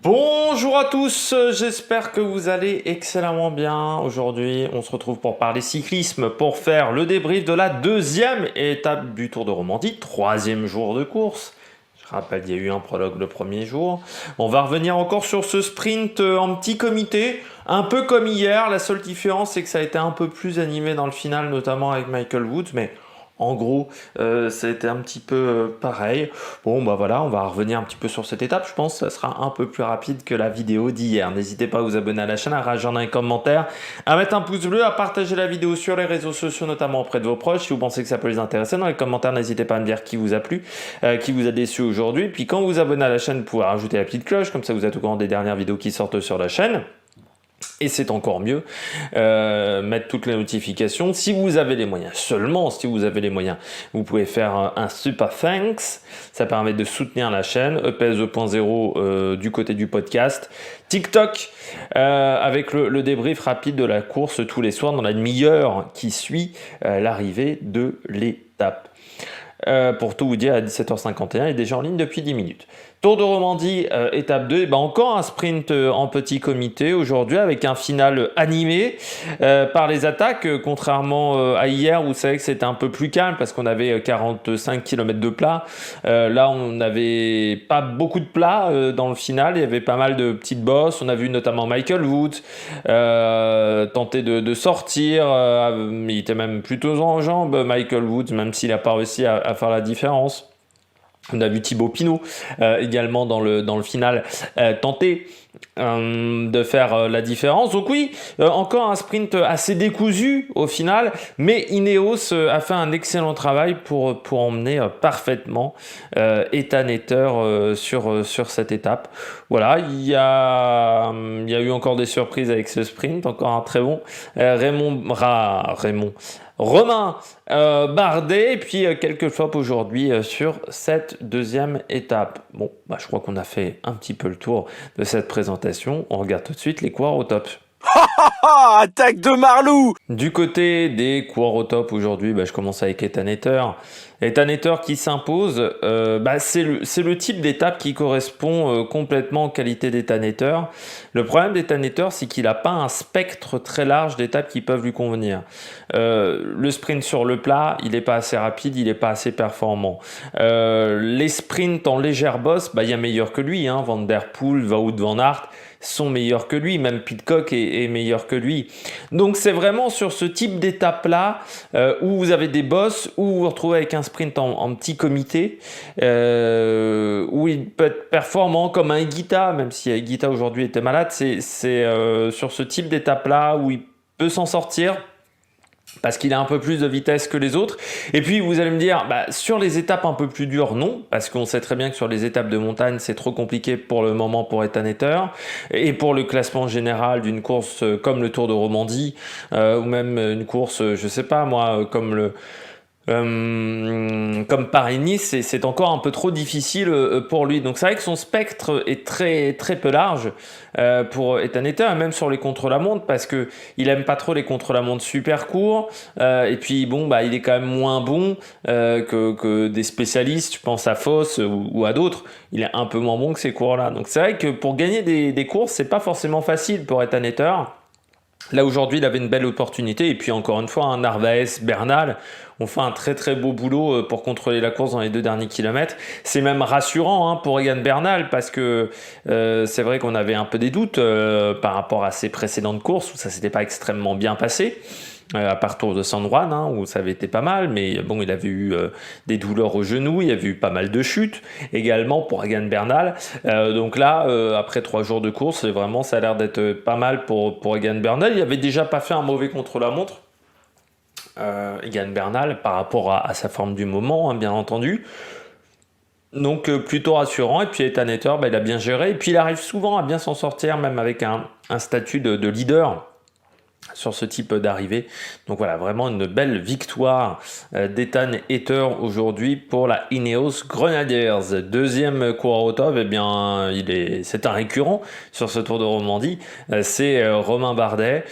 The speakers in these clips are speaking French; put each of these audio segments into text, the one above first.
Bonjour à tous, j'espère que vous allez excellemment bien. Aujourd'hui, on se retrouve pour parler cyclisme, pour faire le débrief de la deuxième étape du Tour de Romandie, troisième jour de course. Je rappelle, il y a eu un prologue le premier jour. On va revenir encore sur ce sprint en petit comité, un peu comme hier. La seule différence, c'est que ça a été un peu plus animé dans le final, notamment avec Michael Woods, mais en gros, ça a été un petit peu pareil. Bon, bah voilà, on va revenir un petit peu sur cette étape. Je pense que ça sera un peu plus rapide que la vidéo d'hier. N'hésitez pas à vous abonner à la chaîne, à réagir dans les commentaires, à mettre un pouce bleu, à partager la vidéo sur les réseaux sociaux, notamment auprès de vos proches. Si vous pensez que ça peut les intéresser, dans les commentaires, n'hésitez pas à me dire qui vous a plu, qui vous a déçu aujourd'hui. Puis quand vous vous abonnez à la chaîne, vous pouvez rajouter la petite cloche, comme ça vous êtes au courant des dernières vidéos qui sortent sur la chaîne. Et c'est encore mieux, mettre toutes les notifications. Si vous avez les moyens, seulement si vous avez les moyens, vous pouvez faire un super thanks. Ça permet de soutenir la chaîne. EPS 2.0 du côté du podcast. TikTok avec le débrief rapide de la course tous les soirs dans la demi-heure qui suit l'arrivée de l'étape. Pour tout vous dire, à 17h51, il est déjà en ligne depuis 10 minutes. Tour de Romandie, étape 2, et ben encore un sprint en petit comité aujourd'hui avec un final animé par les attaques, contrairement à hier où vous savez que c'était un peu plus calme parce qu'on avait 45 km de plat. Là, on n'avait pas beaucoup de plat dans le final, il y avait pas mal de petites bosses. On a vu notamment Michael Woods tenter de sortir, il était même plutôt en jambes, Michael Woods, même s'il n'a pas réussi à faire la différence. On a vu Thibaut Pinot également dans le final tenter de faire la différence. Donc oui, encore un sprint assez décousu au final, mais Ineos a fait un excellent travail pour emmener parfaitement Ethan Ether sur cette étape. Voilà, il y a eu encore des surprises avec ce sprint, encore un très bon Romain Bardet, et puis quelques flops aujourd'hui sur cette deuxième étape. Bon, bah, je crois qu'on a fait un petit peu le tour de cette présentation. On regarde tout de suite les coureurs au top. Attaque de Marlou! Du côté des coureurs au top aujourd'hui, bah, je commence avec Ethan Ether. Ethan Ether qui s'impose, c'est le type d'étape qui correspond complètement aux qualités d'Ethan Ether. Le problème d'Ethan Ether, c'est qu'il n'a pas un spectre très large d'étapes qui peuvent lui convenir. Le sprint sur le plat, il n'est pas assez rapide, il n'est pas assez performant. Les sprints en légère bosse, il y a meilleur que lui, hein, Van Der Poel, Wout van Aert sont meilleurs que lui, même Pidcock est meilleur que lui. Donc c'est vraiment sur ce type d'étape-là où vous avez des bosses, où vous vous retrouvez avec un sprint en petit comité, où il peut être performant comme un Higuita, même si Higuita aujourd'hui était malade, c'est sur ce type d'étape-là où il peut s'en sortir, parce qu'il a un peu plus de vitesse que les autres. Et puis vous allez me dire, sur les étapes un peu plus dures, non, parce qu'on sait très bien que sur les étapes de montagne, c'est trop compliqué pour le moment pour Ethan Ether, et pour le classement général d'une course comme le Tour de Romandie, ou même une course, je sais pas moi, comme Paris-Nice, c'est encore un peu trop difficile pour lui. Donc c'est vrai que son spectre est très très peu large pour Ethan Ether, et même sur les contre-la-montre, parce que il aime pas trop les contre-la-montre super courts, et puis bon, il est quand même moins bon que des spécialistes, je pense à Foss ou à d'autres. Il est un peu moins bon que ces coureurs-là. Donc c'est vrai que pour gagner des courses, c'est pas forcément facile pour Ethan Ether. Là aujourd'hui, il avait une belle opportunité, et puis encore une fois, Narvaez, Bernal ont fait un très très beau boulot pour contrôler la course dans les 2 derniers kilomètres. C'est même rassurant pour Egan Bernal, parce que c'est vrai qu'on avait un peu des doutes par rapport à ses précédentes courses où ça s'était pas extrêmement bien passé. À part Tour de San Juan, où ça avait été pas mal, mais bon, il avait eu des douleurs au genou, il y avait eu pas mal de chutes également pour Egan Bernal. Donc là, après 3 jours de course, vraiment, ça a l'air d'être pas mal pour Egan Bernal. Il avait déjà pas fait un mauvais contre-la-montre, Egan Bernal, par rapport à sa forme du moment, bien entendu. Donc plutôt rassurant. Et puis Ethan Ether, il a bien géré, et puis il arrive souvent à bien s'en sortir, même avec un statut de leader. sur ce type d'arrivée. Donc voilà, vraiment une belle victoire d'Ethan Hayter aujourd'hui pour la Ineos Grenadiers. Deuxième coureur au top, eh bien, c'est un récurrent sur ce Tour de Romandie, c'est Romain Bardet.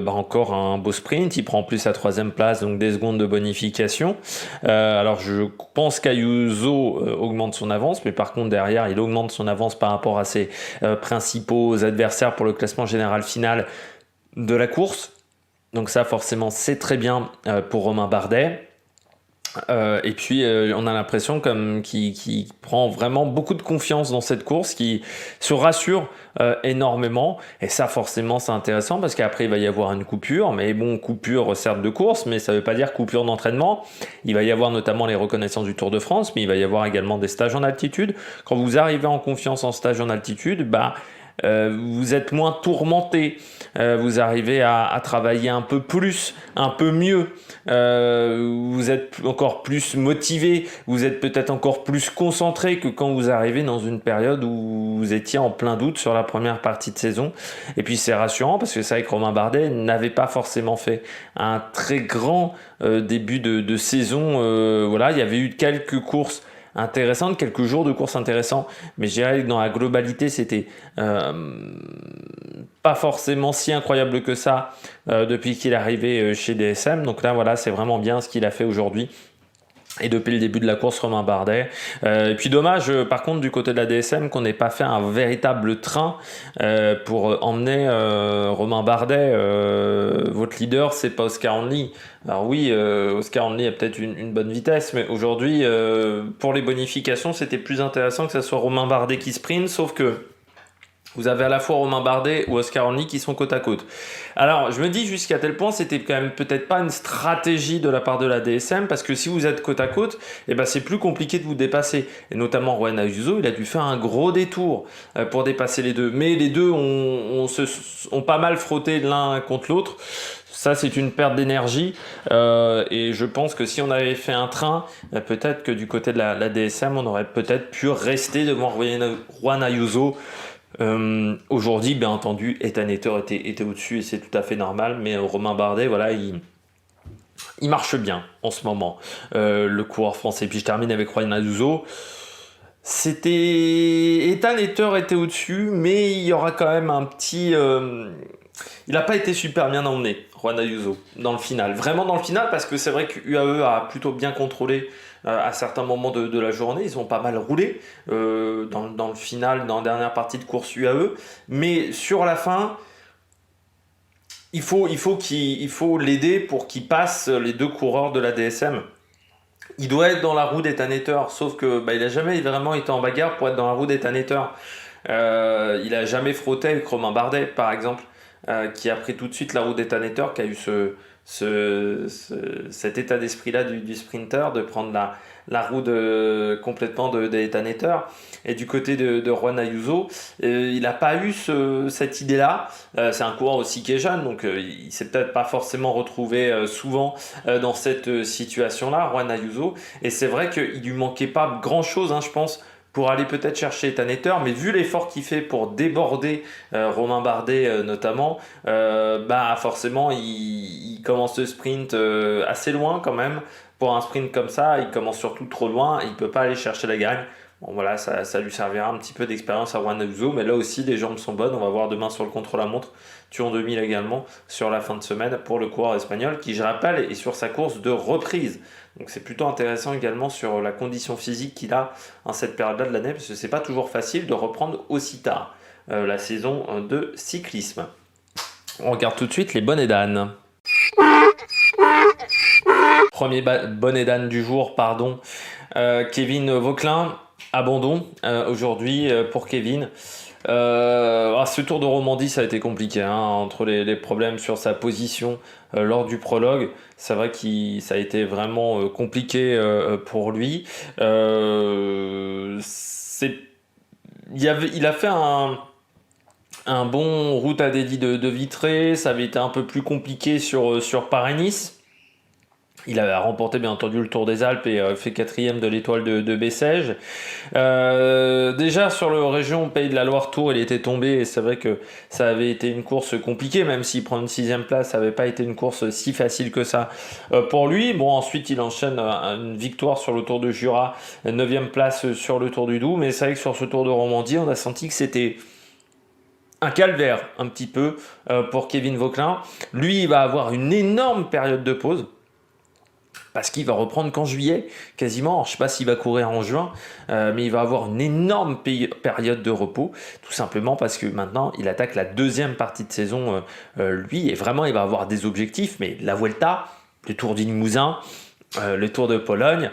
Encore un beau sprint, il prend en plus sa troisième place, donc des secondes de bonification. Alors je pense qu'Ayuso augmente son avance, mais par contre derrière, il augmente son avance par rapport à ses principaux adversaires pour le classement général final de la course. Donc ça forcément c'est très bien pour Romain Bardet. Et puis on a l'impression qu'il prend vraiment beaucoup de confiance dans cette course, qui se rassure énormément, et ça forcément c'est intéressant parce qu'après il va y avoir une coupure, mais bon, coupure certes de course, mais ça veut pas dire coupure d'entraînement. Il va y avoir notamment les reconnaissances du Tour de France, mais il va y avoir également des stages en altitude. Quand vous arrivez en confiance en stage en altitude, vous êtes moins tourmenté, vous arrivez à travailler un peu plus, un peu mieux, vous êtes encore plus motivé, vous êtes peut-être encore plus concentré que quand vous arrivez dans une période où vous étiez en plein doute sur la première partie de saison. Et puis c'est rassurant parce que c'est vrai que Romain Bardet n'avait pas forcément fait un très grand début de saison. Il y avait eu quelques courses intéressantes, quelques jours de course intéressants, mais je dirais que dans la globalité c'était pas forcément si incroyable que ça depuis qu'il est arrivé chez DSM. Donc là voilà, c'est vraiment bien ce qu'il a fait aujourd'hui. Et depuis le début de la course, Romain Bardet. Et puis dommage, par contre, du côté de la DSM, qu'on n'ait pas fait un véritable train pour emmener Romain Bardet. Votre leader, c'est pas Oscar Onley. Alors oui, Oscar Onley a peut-être une bonne vitesse, mais aujourd'hui, pour les bonifications, c'était plus intéressant que ce soit Romain Bardet qui sprint, sauf que vous avez à la fois Romain Bardet ou Oscar Onley qui sont côte à côte. Alors, je me dis jusqu'à tel point, c'était quand même peut-être pas une stratégie de la part de la DSM, parce que si vous êtes côte à côte, c'est plus compliqué de vous dépasser. Et notamment, Juan Ayuso, il a dû faire un gros détour pour dépasser les deux. Mais les deux ont pas mal frotté l'un contre l'autre. Ça, c'est une perte d'énergie. Et je pense que si on avait fait un train, peut-être que du côté de la DSM, on aurait peut-être pu rester devant Juan Ayuso. Aujourd'hui, bien entendu, Ethan Hayter était au-dessus et c'est tout à fait normal, mais Romain Bardet, voilà, il marche bien en ce moment, le coureur français. Puis je termine avec Juan Ayuso. Ethan Hayter était au-dessus, mais il y aura quand même un petit... Il n'a pas été super bien emmené, Juan Ayuso, dans le final. Vraiment dans le final, parce que c'est vrai que UAE a plutôt bien contrôlé à certains moments de la journée. Ils ont pas mal roulé dans le final, dans la dernière partie de course UAE. Mais sur la fin, il faut l'aider pour qu'il passe les deux coureurs de la DSM. Il doit être dans la roue d'Ethan Hayter, sauf que il n'a jamais vraiment été en bagarre pour être dans la roue d'Ethan Hayter. Il n'a jamais frotté avec Romain Bardet, par exemple, qui a pris tout de suite la roue d'Ethan Hayter, qui a eu cet état d'esprit-là du sprinter, de prendre la roue complètement d'Ethan Hayter. Et du côté de Juan Ayuso, il n'a pas eu cette idée-là. C'est un coureur aussi qui est jeune, donc il ne s'est peut-être pas forcément retrouvé souvent dans cette situation-là, Juan Ayuso. Et c'est vrai qu'il lui manquait pas grand-chose, je pense, pour aller peut-être chercher Ethan Hayter, mais vu l'effort qu'il fait pour déborder Romain Bardet notamment, forcément il commence le sprint assez loin quand même. Pour un sprint comme ça, il commence surtout trop loin, il ne peut pas aller chercher la gagne. Bon voilà, ça lui servira un petit peu d'expérience à Juan Ayuso, mais là aussi les jambes sont bonnes. On va voir demain sur le contre-la-montre, Tour 2000 également, sur la fin de semaine pour le coureur espagnol, qui je rappelle est sur sa course de reprise. Donc c'est plutôt intéressant également sur la condition physique qu'il a en cette période-là de l'année, parce que c'est pas toujours facile de reprendre aussi tard la saison de cyclisme. On regarde tout de suite les bonnets d'âne. Premier bonnet d'âne du jour, Kevin Vauquelin, abandon aujourd'hui pour Kevin. Ce Tour de Romandie, ça a été compliqué entre les problèmes sur sa position lors du prologue. C'est vrai que ça a été vraiment compliqué pour lui. Il a fait un bon route à Dédi de Vitré. Ça avait été un peu plus compliqué sur Paris-Nice. Il a remporté bien entendu le Tour des Alpes et fait 4e de l'étoile de Bessèges. Déjà sur le région Pays de la Loire Tour, il était tombé et c'est vrai que ça avait été une course compliquée, même s'il prend une 6e place, ça n'avait pas été une course si facile que ça pour lui. Bon, ensuite il enchaîne une victoire sur le Tour de Jura, 9e place sur le Tour du Doubs, mais c'est vrai que sur ce Tour de Romandie, on a senti que c'était un calvaire un petit peu pour Kevin Vauquelin. Lui, il va avoir une énorme période de pause, parce qu'il va reprendre qu'en juillet, quasiment. Alors, je ne sais pas s'il va courir en juin, mais il va avoir une énorme période de repos, tout simplement parce que maintenant, il attaque la deuxième partie de saison, lui, et vraiment, il va avoir des objectifs, mais la Vuelta, le Tour du Limousin, le Tour de Pologne,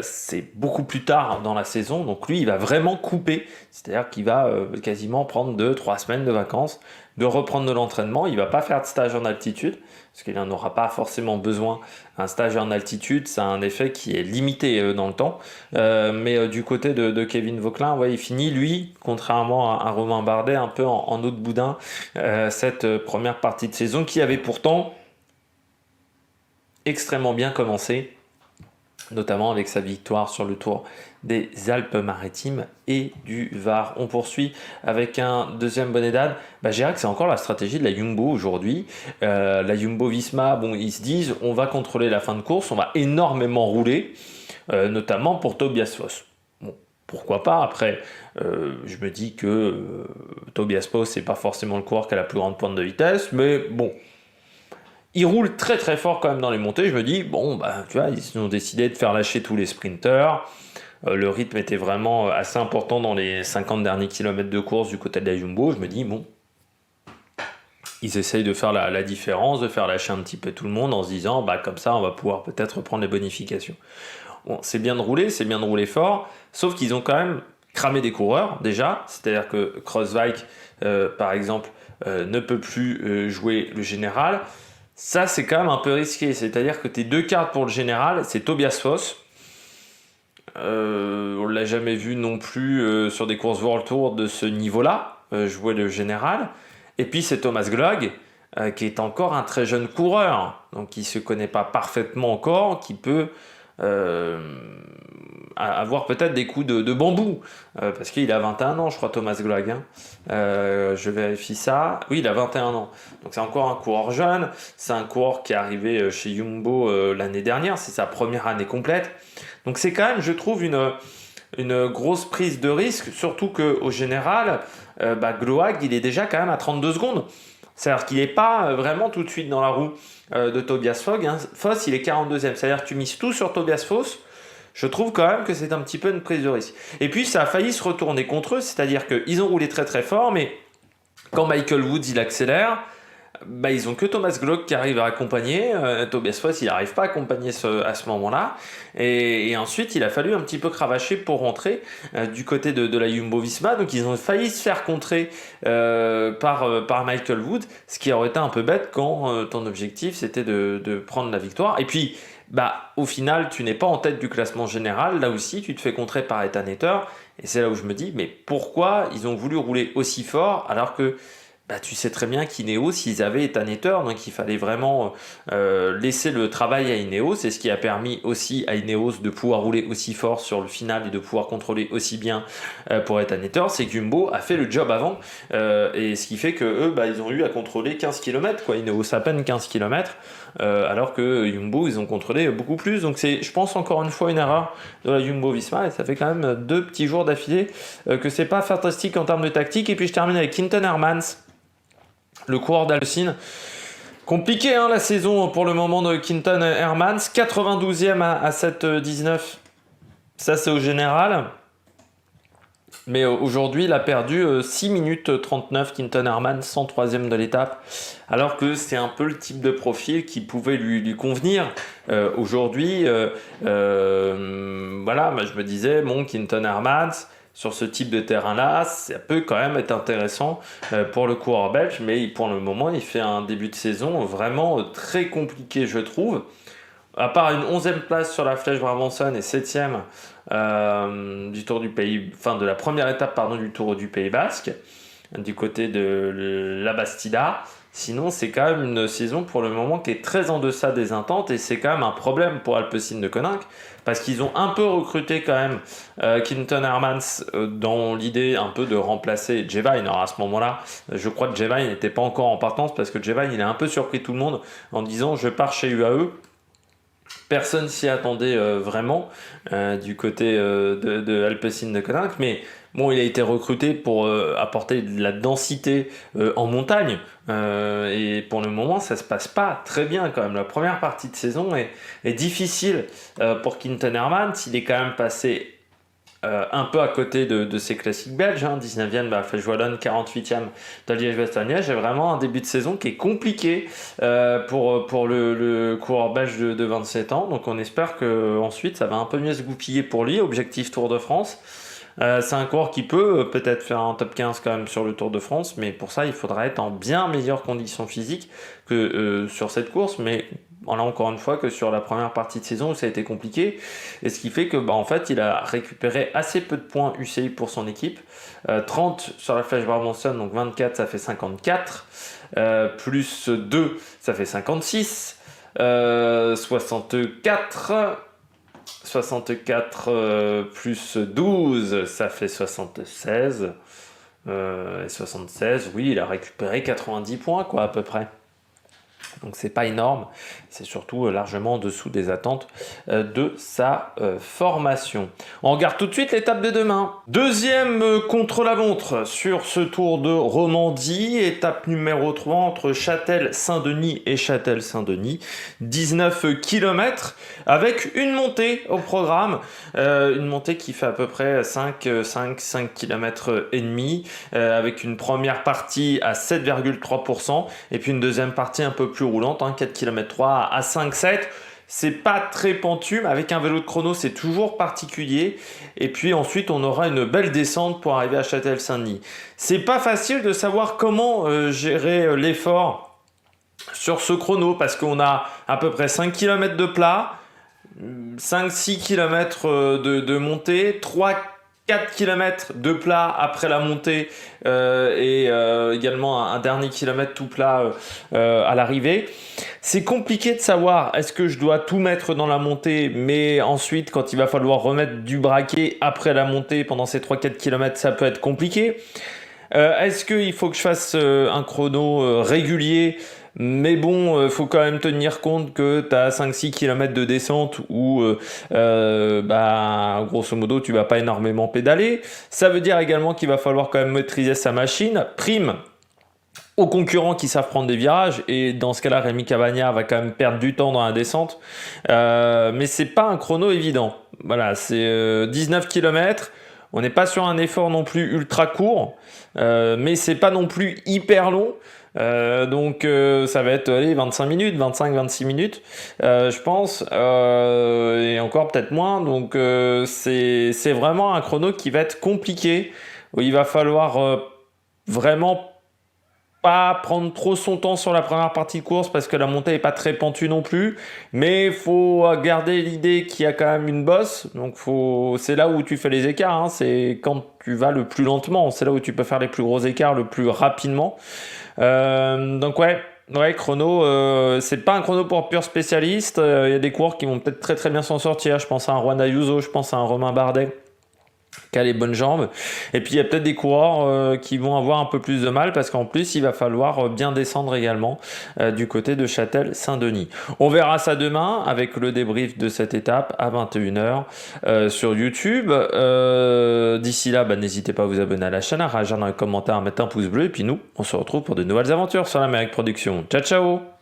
c'est beaucoup plus tard dans la saison, donc lui, il va vraiment couper, c'est-à-dire qu'il va quasiment prendre 2-3 semaines de vacances, de reprendre de l'entraînement. Il ne va pas faire de stage en altitude, parce qu'il n'en aura pas forcément besoin. Un stage en altitude, ça a un effet qui est limité dans le temps, mais du côté de Kevin Vauquelin, ouais, il finit, lui, contrairement à Romain Bardet, un peu en eau de boudin, cette première partie de saison, qui avait pourtant extrêmement bien commencé, notamment avec sa victoire sur le Tour des Alpes-Maritimes et du Var. On poursuit avec un deuxième bonnet d'âne. Je dirais que c'est encore la stratégie de la Jumbo aujourd'hui. La Jumbo-Visma, bon, ils se disent on va contrôler la fin de course, on va énormément rouler, notamment pour Tobias Foss. Bon, pourquoi pas. Après, je me dis que Tobias Foss, c'est pas forcément le coureur qui a la plus grande pointe de vitesse, mais bon, il roule très très fort quand même dans les montées. Je me dis, bon, tu vois, ils ont décidé de faire lâcher tous les sprinteurs. Le rythme était vraiment assez important dans les 50 derniers kilomètres de course du côté de la Jumbo. Je me dis, bon, ils essayent de faire la différence, de faire lâcher un petit peu tout le monde en se disant, comme ça, on va pouvoir peut-être prendre les bonifications. Bon, c'est bien de rouler fort, sauf qu'ils ont quand même cramé des coureurs déjà. C'est-à-dire que Kruijswijk, par exemple, ne peut plus jouer le général. Ça, c'est quand même un peu risqué. C'est-à-dire que tes deux cartes pour le général, c'est Tobias Foss. On ne l'a jamais vu non plus sur des courses World Tour de ce niveau-là, jouer le général. Et puis, c'est Thomas Glog, qui est encore un très jeune coureur, donc qui ne se connaît pas parfaitement encore, qui peut avoir peut-être des coups de bambou, parce qu'il a 21 ans, je crois, Thomas Glog. Je vérifie ça. Oui, il a 21 ans. Donc c'est encore un coureur jeune. C'est un coureur qui est arrivé chez Jumbo l'année dernière. C'est sa première année complète. Donc c'est quand même, je trouve, une grosse prise de risque, surtout qu'au général, Gloag, il est déjà quand même à 32 secondes. C'est-à-dire qu'il n'est pas vraiment tout de suite dans la roue de Tobias Foss, il est 42e. C'est-à-dire que tu mises tout sur Tobias Foss. Je trouve quand même que c'est un petit peu une prise de risque. Et puis ça a failli se retourner contre eux, c'est-à-dire qu'ils ont roulé très très fort, mais quand Michael Woods il accélère, ils ont que Thomas Glog qui arrive à accompagner. Tobias Foss il n'arrive pas à accompagner à ce moment-là. Et ensuite il a fallu un petit peu cravacher pour rentrer du côté de la Jumbo-Visma. Donc ils ont failli se faire contrer par Michael Woods, ce qui aurait été un peu bête quand ton objectif c'était de prendre la victoire. Et puis au final, tu n'es pas en tête du classement général. Là aussi, tu te fais contrer par Ethan Etter. Et c'est là où je me dis, mais pourquoi ils ont voulu rouler aussi fort alors que tu sais très bien qu'Ineos, ils avaient Ethan Etter, donc il fallait vraiment laisser le travail à Ineos. C'est ce qui a permis aussi à Ineos de pouvoir rouler aussi fort sur le final et de pouvoir contrôler aussi bien pour Ethan Etter. C'est que Jumbo a fait le job avant, et ce qui fait que eux, ils ont eu à contrôler 15 km, quoi. Ineos à peine 15 km, alors que Jumbo, ils ont contrôlé beaucoup plus. Donc c'est, je pense, encore une fois une erreur de la Jumbo-Visma, et ça fait quand même 2 petits jours d'affilée que c'est pas fantastique en termes de tactique. Et puis je termine avec Quinton Hermans, le coureur d'Alpecin. Compliqué la saison pour le moment de Quinton Hermans, 92e à 7,19. Ça c'est au général. Mais aujourd'hui il a perdu 6 minutes 39, Quinton Hermans, 103e de l'étape. Alors que c'est un peu le type de profil qui pouvait lui convenir. Aujourd'hui, voilà, je me disais, Quinton Hermans, sur ce type de terrain-là, ça peut quand même être intéressant pour le coureur belge, mais pour le moment, il fait un début de saison vraiment très compliqué, je trouve. À part une 11e place sur la Flèche Brabançonne et 7e du Tour du Pays, de la première étape du Tour du Pays Basque, du côté de la Bastida. Sinon, c'est quand même une saison pour le moment qui est très en deçà des attentes et c'est quand même un problème pour Alpecin de Koninck parce qu'ils ont un peu recruté quand même Quinton Hermans dans l'idée un peu de remplacer Jevain. Alors à ce moment-là, je crois que Jevain n'était pas encore en partance parce que Jevain il a un peu surpris tout le monde en disant je pars chez UAE. Personne s'y attendait vraiment du côté de Alpecin de Koninck, mais bon, il a été recruté pour apporter de la densité en montagne et pour le moment, ça se passe pas très bien quand même. La première partie de saison est difficile pour Quinton Hermans. Il est quand même passé un peu à côté de ses classiques belges, 19e Flèche-Wallonne, 48e de Liège-Bastogne-Liège. J'ai vraiment un début de saison qui est compliqué pour le coureur belge de 27 ans. Donc on espère qu'ensuite ça va un peu mieux se goupiller pour lui. Objectif Tour de France. C'est un coureur qui peut peut-être faire un top 15 quand même sur le Tour de France, mais pour ça il faudra être en bien meilleures conditions physiques que sur cette course. Mais là encore une fois que sur la première partie de saison où ça a été compliqué, et ce qui fait que en fait il a récupéré assez peu de points UCI pour son équipe, 30 sur la Flèche Brabantson, donc 24 ça fait 54, plus 2 ça fait 56, 64 plus 12 ça fait 76, et 76, oui il a récupéré 90 points quoi à peu près. Donc c'est pas énorme, c'est surtout largement en dessous des attentes de sa formation. On regarde tout de suite l'étape de demain. Deuxième contre-la-montre sur ce Tour de Romandie, étape numéro 3 entre Châtel-Saint-Denis et Châtel-Saint-Denis. 19 km avec une montée au programme, une montée qui fait à peu près 5 km et demi, avec une première partie à 7,3% et puis une deuxième partie un peu plus roulante, 4 km 3 à 5,7. C'est pas très pentu, mais avec un vélo de chrono, c'est toujours particulier. Et puis ensuite, on aura une belle descente pour arriver à Châtel-Saint-Denis. C'est pas facile de savoir comment gérer l'effort sur ce chrono, parce qu'on a à peu près 5 km de plat, 5-6 km de montée, 4 km de plat après la montée et également un dernier kilomètre tout plat à l'arrivée. C'est compliqué de savoir est-ce que je dois tout mettre dans la montée, mais ensuite quand il va falloir remettre du braquet après la montée pendant ces 3-4 km, ça peut être compliqué. Est-ce qu'il faut que je fasse un chrono régulier? Mais bon, faut quand même tenir compte que tu as 5-6 km de descente où, grosso modo, tu vas pas énormément pédaler. Ça veut dire également qu'il va falloir quand même maîtriser sa machine. Prime aux concurrents qui savent prendre des virages, et dans ce cas-là, Rémi Cavagna va quand même perdre du temps dans la descente. Mais c'est pas un chrono évident. Voilà, c'est 19 km. On n'est pas sur un effort non plus ultra court, mais c'est pas non plus hyper long. Donc ça va être 25 minutes, 25-26 minutes, je pense, et encore peut-être moins. Donc c'est vraiment un chrono qui va être compliqué, où il va falloir vraiment pas prendre trop son temps sur la première partie de course parce que la montée n'est pas très pentue non plus, mais il faut garder l'idée qu'il y a quand même une bosse, donc c'est là où tu fais les écarts, c'est quand tu vas le plus lentement, c'est là où tu peux faire les plus gros écarts le plus rapidement. Donc ouais, chrono, c'est pas un chrono pour pur spécialiste. Il y a des coureurs qui vont peut-être très très bien s'en sortir. Je pense à un Juan Ayuso, je pense à un Romain Bardet qui a les bonnes jambes. Et puis il y a peut-être des coureurs qui vont avoir un peu plus de mal parce qu'en plus il va falloir bien descendre également du côté de Châtel-Saint-Denis. On verra ça demain avec le débrief de cette étape à 21h sur YouTube. D'ici là, n'hésitez pas à vous abonner à la chaîne, à réagir dans les commentaires, à mettre un pouce bleu, et puis nous, on se retrouve pour de nouvelles aventures sur l'Amérique Production. Ciao ciao.